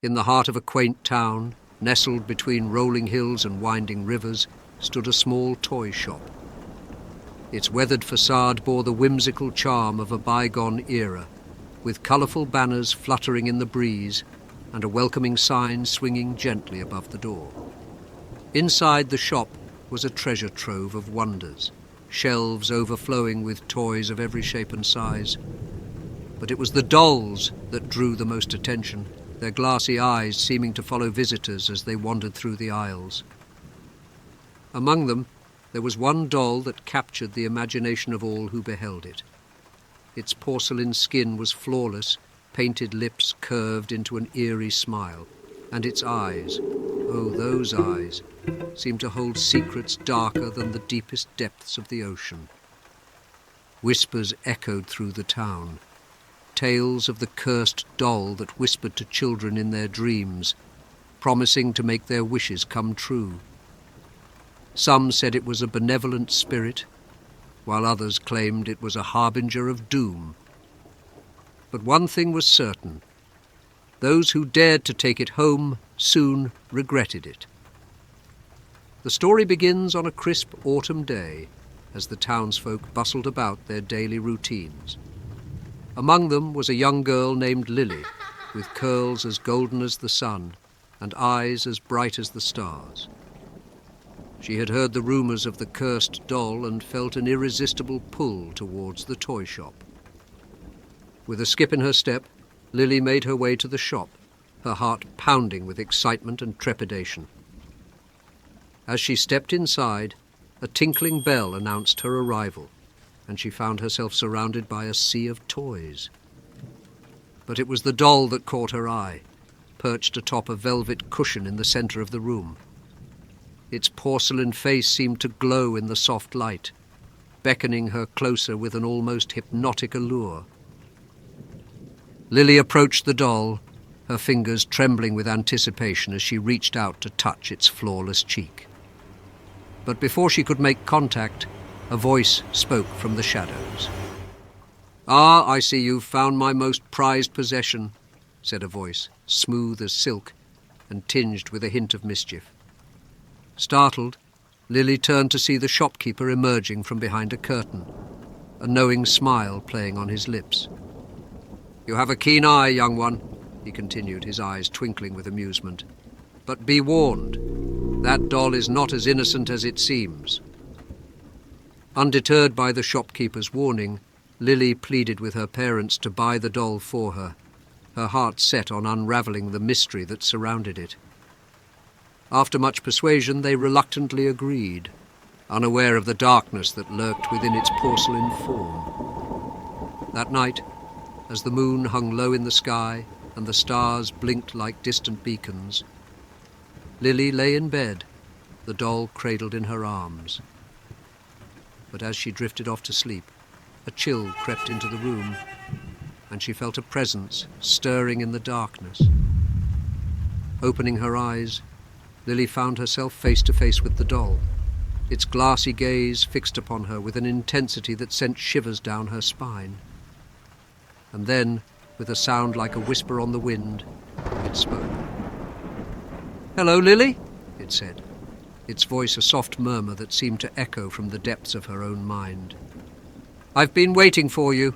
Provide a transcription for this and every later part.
In the heart of a quaint town, nestled between rolling hills and winding rivers, stood a small toy shop. Its weathered facade bore the whimsical charm of a bygone era, with colourful banners fluttering in the breeze and a welcoming sign swinging gently above the door. Inside the shop was a treasure trove of wonders, shelves overflowing with toys of every shape and size. But it was the dolls that drew the most attention, their glassy eyes seeming to follow visitors as they wandered through the aisles. Among them, there was one doll that captured the imagination of all who beheld it. Its porcelain skin was flawless, painted lips curved into an eerie smile, and its eyes, oh, those eyes, seemed to hold secrets darker than the deepest depths of the ocean. Whispers echoed through the town, tales of the cursed doll that whispered to children in their dreams, promising to make their wishes come true. Some said it was a benevolent spirit, while others claimed it was a harbinger of doom. But one thing was certain: those who dared to take it home soon regretted it. The story begins on a crisp autumn day, as the townsfolk bustled about their daily routines. Among them was a young girl named Lily, with curls as golden as the sun and eyes as bright as the stars. She had heard the rumours of the cursed doll and felt an irresistible pull towards the toy shop. With a skip in her step, Lily made her way to the shop, her heart pounding with excitement and trepidation. As she stepped inside, a tinkling bell announced her arrival, and she found herself surrounded by a sea of toys. But it was the doll that caught her eye, perched atop a velvet cushion in the centre of the room. Its porcelain face seemed to glow in the soft light, beckoning her closer with an almost hypnotic allure. Lily approached the doll, her fingers trembling with anticipation as she reached out to touch its flawless cheek. But before she could make contact, a voice spoke from the shadows. "Ah, I see you've found my most prized possession," said a voice, smooth as silk and tinged with a hint of mischief. Startled, Lily turned to see the shopkeeper emerging from behind a curtain, a knowing smile playing on his lips. "You have a keen eye, young one," he continued, his eyes twinkling with amusement. "But be warned, that doll is not as innocent as it seems." Undeterred by the shopkeeper's warning, Lily pleaded with her parents to buy the doll for her, her heart set on unravelling the mystery that surrounded it. After much persuasion, they reluctantly agreed, unaware of the darkness that lurked within its porcelain form. That night, as the moon hung low in the sky and the stars blinked like distant beacons, Lily lay in bed, the doll cradled in her arms. But as she drifted off to sleep, a chill crept into the room, and she felt a presence stirring in the darkness. Opening her eyes, Lily found herself face to face with the doll, its glassy gaze fixed upon her with an intensity that sent shivers down her spine. And then, with a sound like a whisper on the wind, it spoke. "Hello, Lily," it said, its voice a soft murmur that seemed to echo from the depths of her own mind. "I've been waiting for you."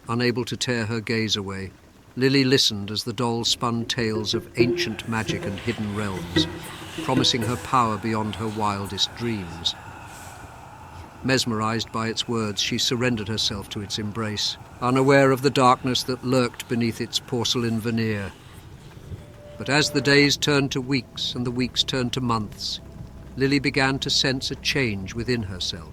Unable to tear her gaze away, Lily listened as the doll spun tales of ancient magic and hidden realms, promising her power beyond her wildest dreams. Mesmerized by its words, she surrendered herself to its embrace, unaware of the darkness that lurked beneath its porcelain veneer. But as the days turned to weeks and the weeks turned to months, Lily began to sense a change within herself.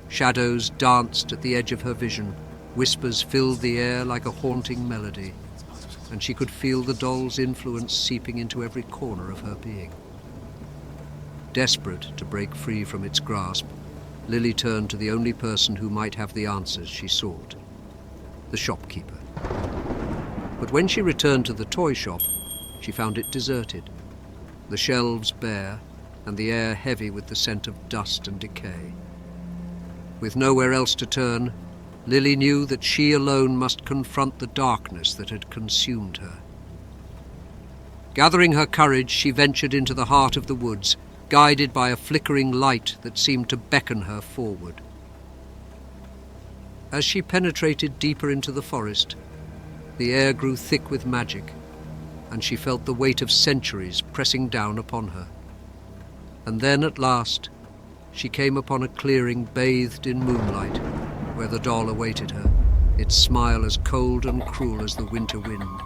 Shadows danced at the edge of her vision, whispers filled the air like a haunting melody, and she could feel the doll's influence seeping into every corner of her being. Desperate to break free from its grasp, Lily turned to the only person who might have the answers she sought, the shopkeeper. But when she returned to the toy shop, she found it deserted, the shelves bare, and the air heavy with the scent of dust and decay. With nowhere else to turn, Lily knew that she alone must confront the darkness that had consumed her. Gathering her courage, she ventured into the heart of the woods, guided by a flickering light that seemed to beckon her forward. As she penetrated deeper into the forest, the air grew thick with magic, and she felt the weight of centuries pressing down upon her. And then, at last, she came upon a clearing bathed in moonlight, where the doll awaited her, its smile as cold and cruel as the winter wind.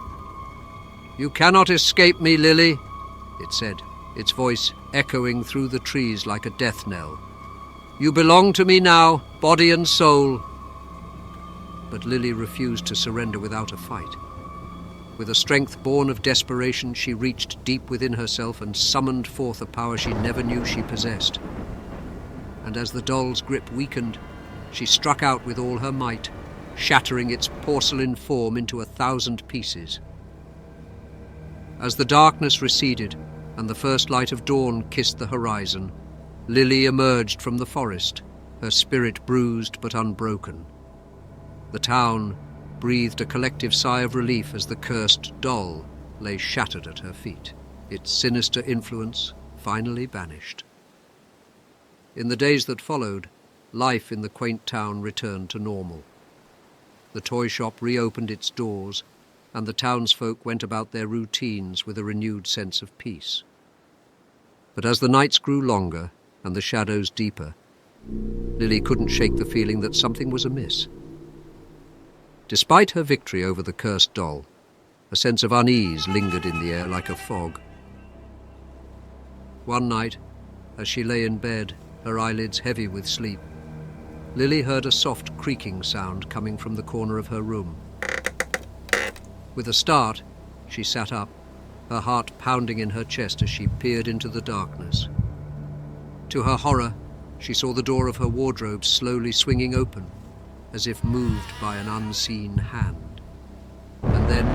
"You cannot escape me, Lily," it said, its voice echoing through the trees like a death knell. "You belong to me now, body and soul." But Lily refused to surrender without a fight. With a strength born of desperation, she reached deep within herself and summoned forth a power she never knew she possessed. And as the doll's grip weakened, she struck out with all her might, shattering its porcelain form into 1,000 pieces. As the darkness receded and the first light of dawn kissed the horizon, Lily emerged from the forest, her spirit bruised but unbroken. The town breathed a collective sigh of relief as the cursed doll lay shattered at her feet, its sinister influence finally banished. In the days that followed, life in the quaint town returned to normal. The toy shop reopened its doors, and the townsfolk went about their routines with a renewed sense of peace. But as the nights grew longer and the shadows deeper, Lily couldn't shake the feeling that something was amiss. Despite her victory over the cursed doll, a sense of unease lingered in the air like a fog. One night, as she lay in bed, her eyelids heavy with sleep, Lily heard a soft creaking sound coming from the corner of her room. With a start, she sat up, her heart pounding in her chest as she peered into the darkness. To her horror, she saw the door of her wardrobe slowly swinging open, as if moved by an unseen hand. And then,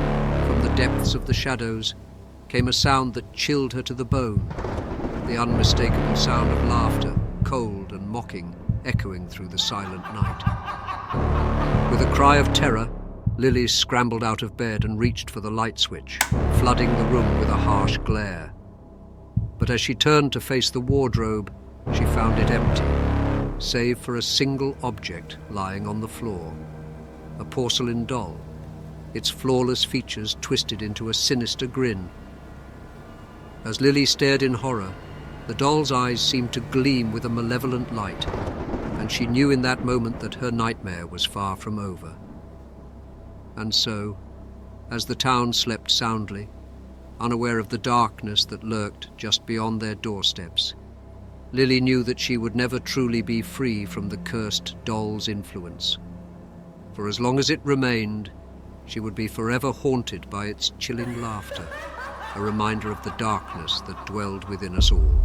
from the depths of the shadows, came a sound that chilled her to the bone, the unmistakable sound of laughter, cold and mocking, echoing through the silent night. With a cry of terror, Lily scrambled out of bed and reached for the light switch, flooding the room with a harsh glare. But as she turned to face the wardrobe, she found it empty, save for a single object lying on the floor, a porcelain doll, its flawless features twisted into a sinister grin. As Lily stared in horror, the doll's eyes seemed to gleam with a malevolent light, and she knew in that moment that her nightmare was far from over. And so, as the town slept soundly, unaware of the darkness that lurked just beyond their doorsteps, Lily knew that she would never truly be free from the cursed doll's influence. For as long as it remained, she would be forever haunted by its chilling laughter, a reminder of the darkness that dwelled within us all.